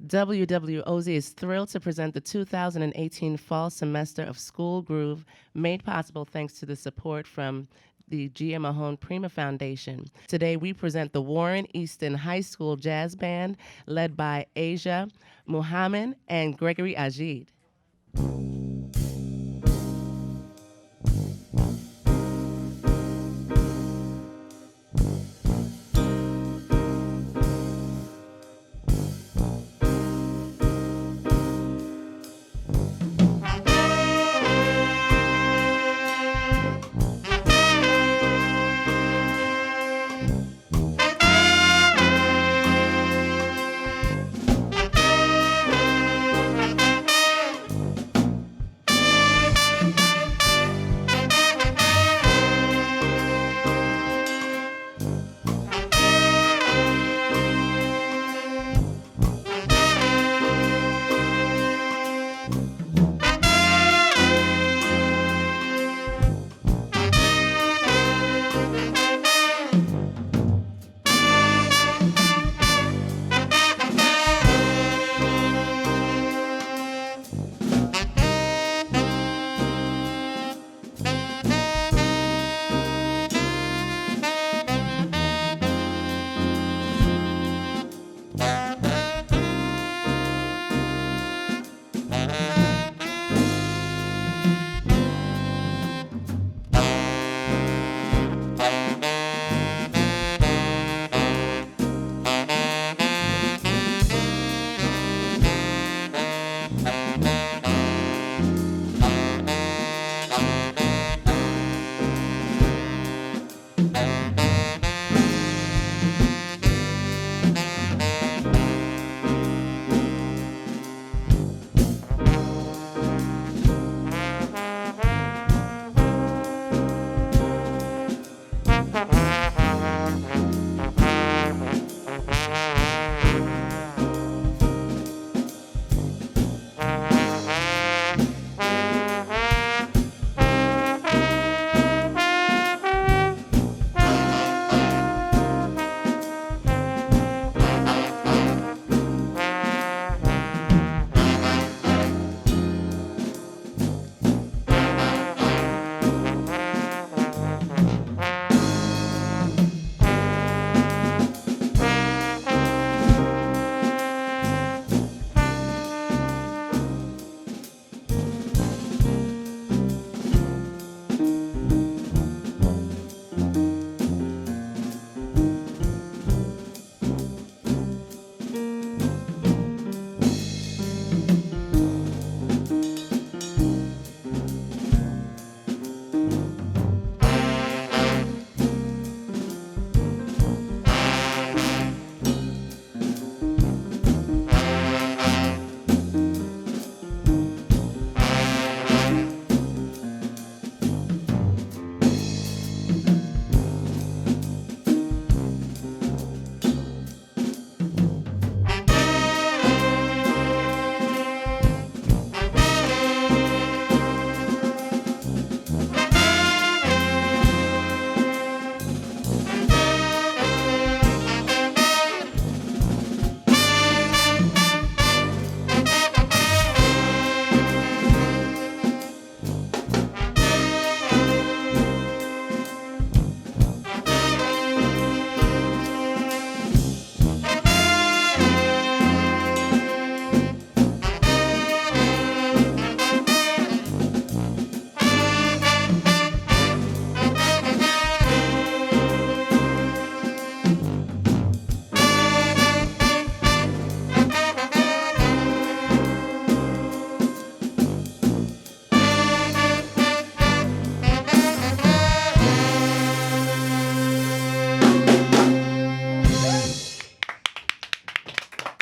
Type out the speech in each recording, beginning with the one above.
WWOZ is thrilled to present the 2018 fall semester of School Groove, made possible thanks to the support from the Gia Mahone Prima Foundation. Today we present the Warren Easton High School Jazz Band, led by Asia Muhammad and Gregory Ajid.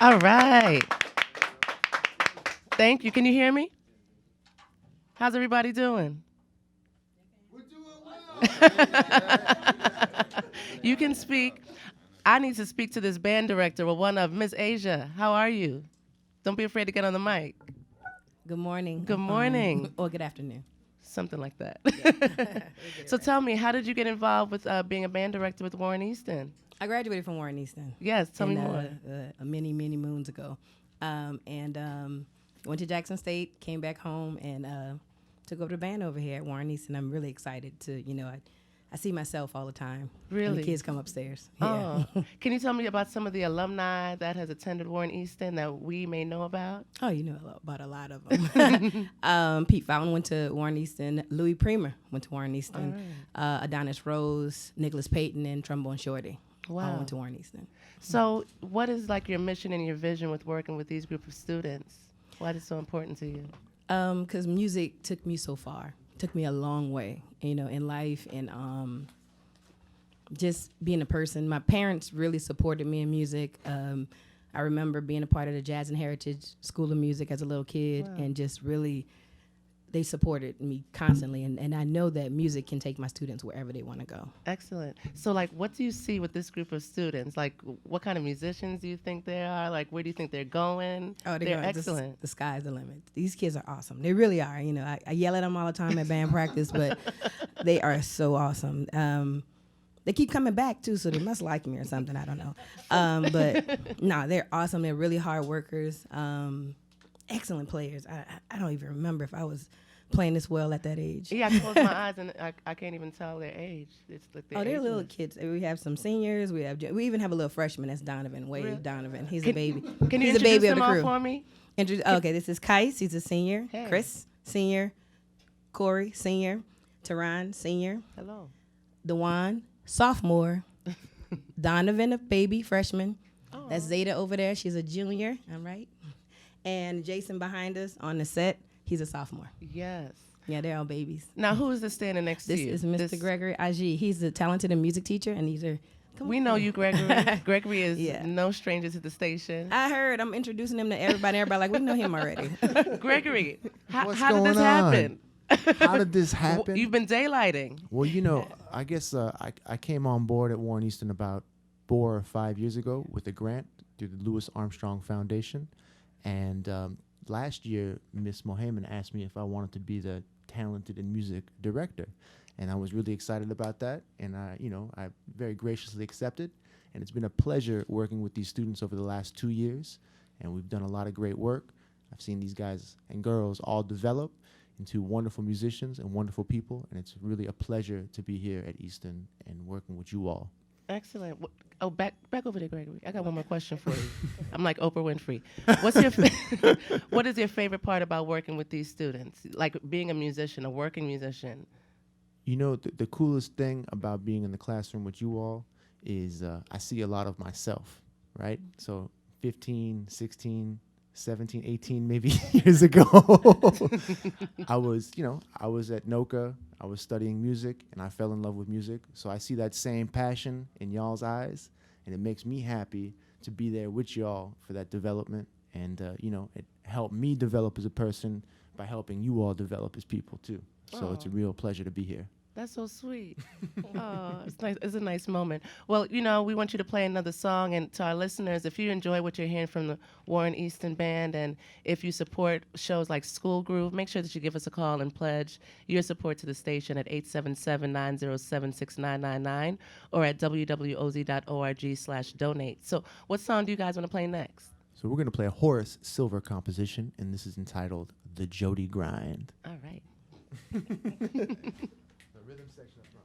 All right. Thank you. Can you hear me? How's everybody doing? You can speak. I need to speak to this band director, or one of Miss Asia. How are you? Don't be afraid to get on the mic. Good morning. Good morning. Or good afternoon. Something like that. So tell me, how did you get involved with being a band director with Warren Easton? I graduated from Warren Easton. Yes, tell me more. Many moons ago. and went to Jackson State, came back home, and took over the band over here at Warren Easton. I'm really excited to, I see myself all the time. When Really? the kids come upstairs. Oh, can you tell me about some of the alumni that has attended Warren Easton that we may know about? Oh, you know about a lot of them. Pete Fountain went to Warren Easton. Louis Prima went to Warren Easton. Adonis Rose, Nicholas Payton, and Trombone Shorty all Wow. went to Warren Easton. So, what is like your mission and your vision with working with these group of students? Why is it so important to you? Because music took me so far, took me a long way, in life, and just being a person. My parents really supported me in music. I remember being a part of the Jazz and Heritage School of Music as a little kid, Wow. and just really, they supported me constantly. And I know that music can take my students wherever they want to go. Excellent. So, like, what do you see with this group of students? Like, what kind of musicians do you think they are? Like, where do you think they're going? Oh, they're going, excellent. The sky's the limit. These kids are awesome. They really are. I yell at them all the time at band practice, but they are so awesome. They keep coming back, too, so they must like me or something. I don't know. But, no, they're awesome. They're really hard workers. Excellent players. I don't even remember if I was playing this well at that age. Yeah, I close my eyes and I can't even tell their age. It's like They're little kids. We have some seniors. We even have a little freshman. That's Donovan, Wade Really? Donovan. He's a baby. Can you He's a introduce baby of them the all crew. for me? Okay, this is Kais. He's a senior. Hey. Chris, senior. Corey, senior. Tehran, senior. Hello. Dewan, sophomore. Donovan, a baby, freshman. Oh. That's Zeta over there. She's a junior. I'm right. And Jason behind us on the set. He's a sophomore. Yes. Yeah, they're all babies. Now, who is this standing next This to you? is Mr. Gregory Aji. He's a talented and music teacher, and these are. We know you, Gregory. Gregory is Yeah. no stranger to the station. I heard. I'm introducing him to everybody. Everybody like, we know him already. Gregory, how What's did this going on? happen? How did this happen? You've been daylighting. Well, I guess I came on board at Warren Easton about 4 or 5 years ago with a grant through the Louis Armstrong Foundation. And last year, Miss Mohamed asked me if I wanted to be the talented in music director. And I was really excited about that. And I very graciously accepted. And it's been a pleasure working with these students over the last 2 years. And we've done a lot of great work. I've seen these guys and girls all develop into wonderful musicians and wonderful people. And it's really a pleasure to be here at Easton and working with you all. Excellent. Oh, back over there, Gregory. I got one more question for you. I'm like Oprah Winfrey. What is your favorite part about working with these students? Like being a musician, a working musician. The coolest thing about being in the classroom with you all is I see a lot of myself, right? So 15, 16, 17, 18 maybe years ago, I was at NOCA, I was studying music, and I fell in love with music. So I see that same passion in y'all's eyes, and it makes me happy to be there with y'all for that development. And, it helped me develop as a person by helping you all develop as people, too. So it's a real pleasure to be here. That's so sweet. Oh, it's nice. It's a nice moment. Well, we want you to play another song. And to our listeners, if you enjoy what you're hearing from the Warren Easton Band, and if you support shows like School Groove, make sure that you give us a call and pledge your support to the station at 877-907-6999 or at wwoz.org/donate. So what song do you guys want to play next? So we're going to play a Horace Silver composition, and this is entitled The Jody Grind. All right. The rhythm section up front.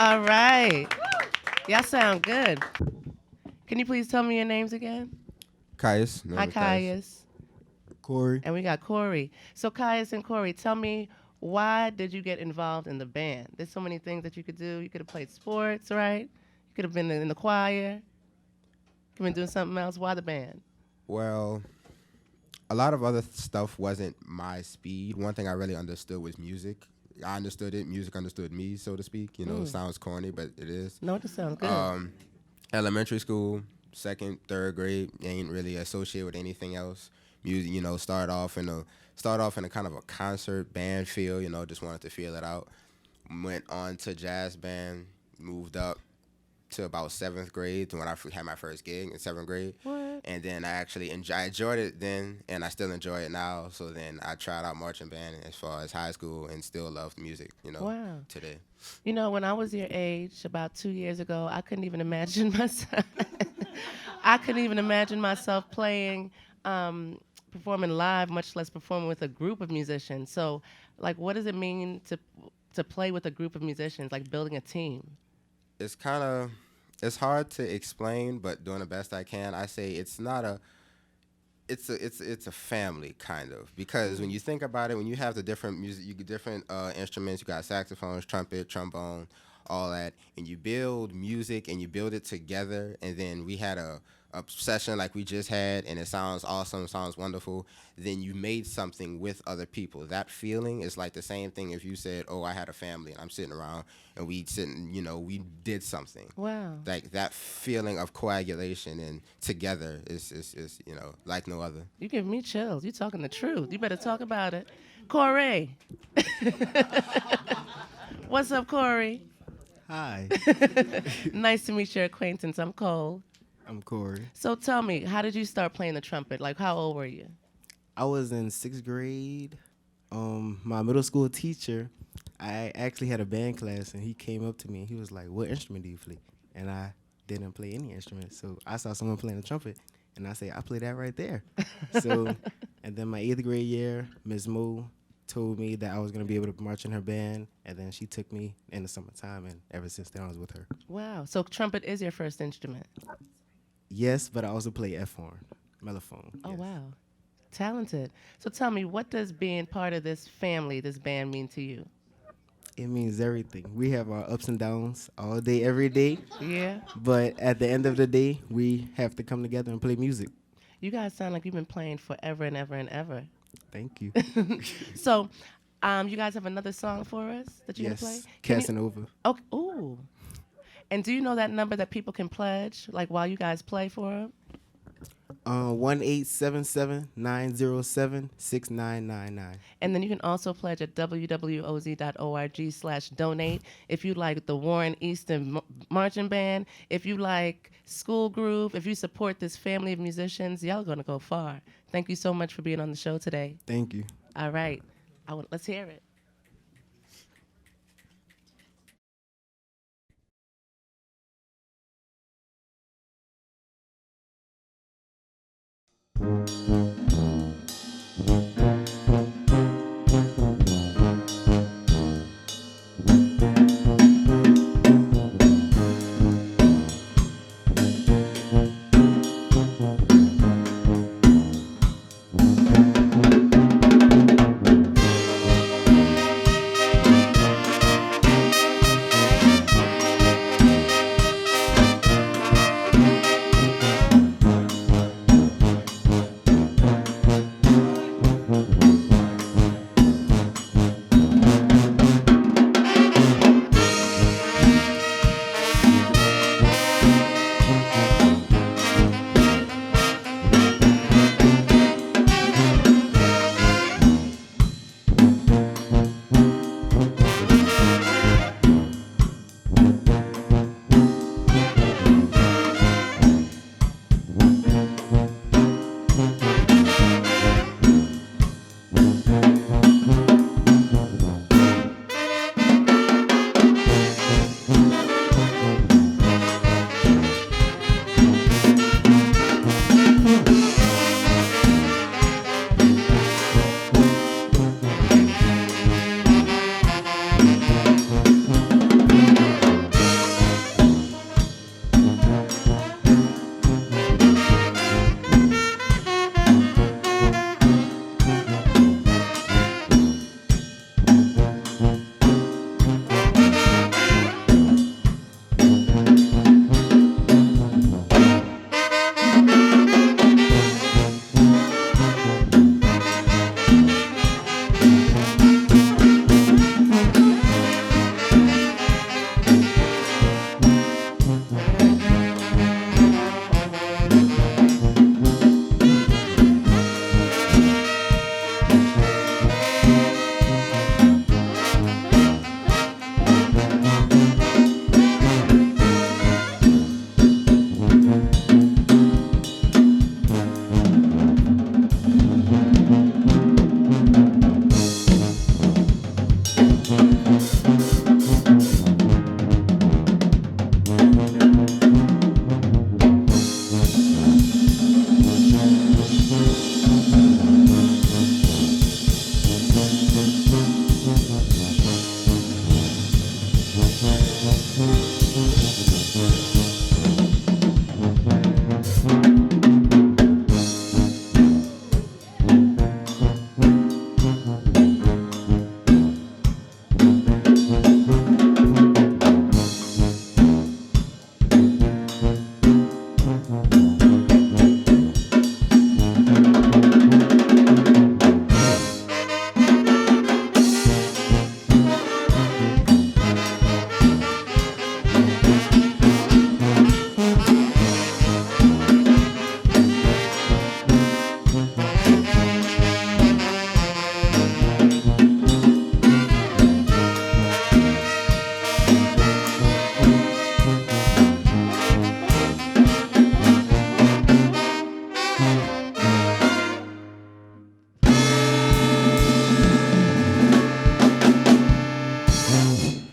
All right. Y'all sound good. Can you please tell me your names again? Caius. Hi, Caius. Corey. And we got Corey. So, Caius and Corey, tell me, why did you get involved in the band? There's so many things that you could do. You could have played sports, right? You could have been in the choir. You could have been doing something else. Why the band? Well, a lot of other stuff wasn't my speed. One thing I really understood was music. I understood it. Music understood me, so to speak. You know, it sounds corny, but it is. No, it sounds good. Elementary school, second, third grade, ain't really associated with anything else. Music, you know, start off in a kind of a concert band feel. You know, just wanted to feel it out. Went on to jazz band, moved up to about seventh grade when I had my first gig in seventh grade. What? And then I enjoyed it then, and I still enjoy it now. So then I tried out marching band as far as high school and still loved music, you know, Wow. today. You know, when I was your age, about 2 years ago, I couldn't even imagine myself. I couldn't even imagine myself playing, performing live, much less performing with a group of musicians. So, like, what does it mean to play with a group of musicians, like building a team? It's hard to explain, but doing the best I can. I say it's a family kind of, because when you think about it, when you have the different music, you get different instruments. You got saxophones, trumpet, trombone, all that, and you build music and you build it together. And then we had a session like we just had, and it sounds awesome, sounds wonderful. Then you made something with other people. That feeling is like the same thing if you said, "Oh, I had a family and I'm sitting around and we did something." Wow. Like that feeling of coagulation and together is like no other. You give me chills. You talking the truth. You better talk about it. Corey. What's up, Corey? Hi, Nice to meet your acquaintance. I'm Cole. I'm Corey. So tell me, how did you start playing the trumpet? Like, how old were you? I was in sixth grade. My middle school teacher, I actually had a band class, and he came up to me. He was like, "What instrument do you play?" And I didn't play any instrument, so I saw someone playing the trumpet, and I said, "I play that right there." So, and then my 8th grade year, Ms. Mo told me that I was gonna be able to march in her band, and then she took me in the summertime, and ever since then I was with her. Wow. So trumpet is your first instrument. Yes, but I also play F horn, mellophone. Oh, yes. wow. Talented. So tell me, what does being part of this family, this band, mean to you? It means everything. We have our ups and downs all day, every day. Yeah? But at the end of the day, we have to come together and play music. You guys sound like you've been playing forever and ever and ever. Thank you. So, you guys have another song for us that you're Yes, gonna play? Can you- Casanova. Okay. Ooh. And do you know that number that people can pledge, like while you guys play for them? 1-877-907-6999. And then you can also pledge at www.oz.org/donate if you like the Warren Easton Marching Band, if you like School Groove, if you support this family of musicians, y'all gonna go far. Thank you so much for being on the show today. Thank you. All right. Let's hear it.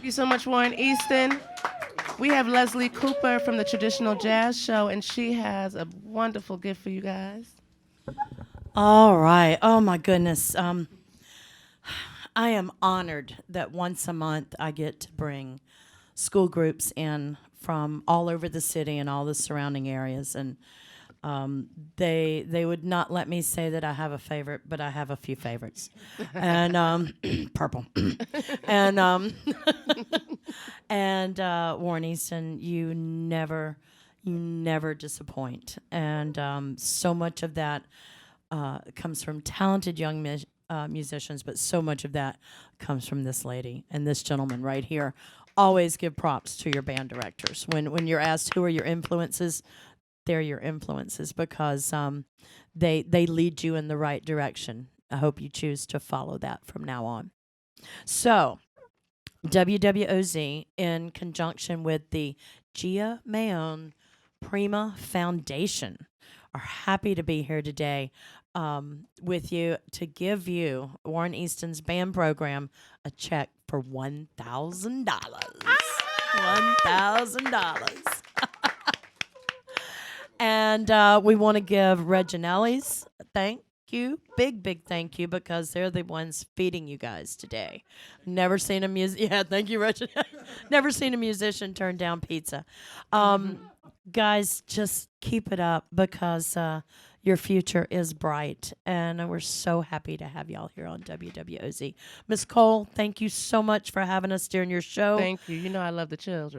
So much, Warren Easton. We have Leslie Cooper from the Traditional Jazz Show, and she has a wonderful gift for you guys. All right. Oh, my goodness. I am honored that once a month I get to bring school groups in from all over the city and all the surrounding areas. And They would not let me say that I have a favorite, but I have a few favorites, and purple, and and Warren Easton, you never disappoint, and so much of that comes from talented young musicians, but so much of that comes from this lady and this gentleman right here. Always give props to your band directors when you're asked who are your influences. They're your influences because they lead you in the right direction. I hope you choose to follow that from now on. So, WWOZ, in conjunction with the Gia Mayon Prima Foundation, are happy to be here today with you to give you, Warren Easton's band program, a check for $1,000. $1,000. And we want to give Reginelli's thank you, big thank you, because they're the ones feeding you guys today. Never seen a thank you, Reginelli. Never seen a musician turn down pizza. Guys, just keep it up because your future is bright, and we're so happy to have y'all here on WWOZ. Miss Cole, thank you so much for having us during your show. Thank you. You know I love the children.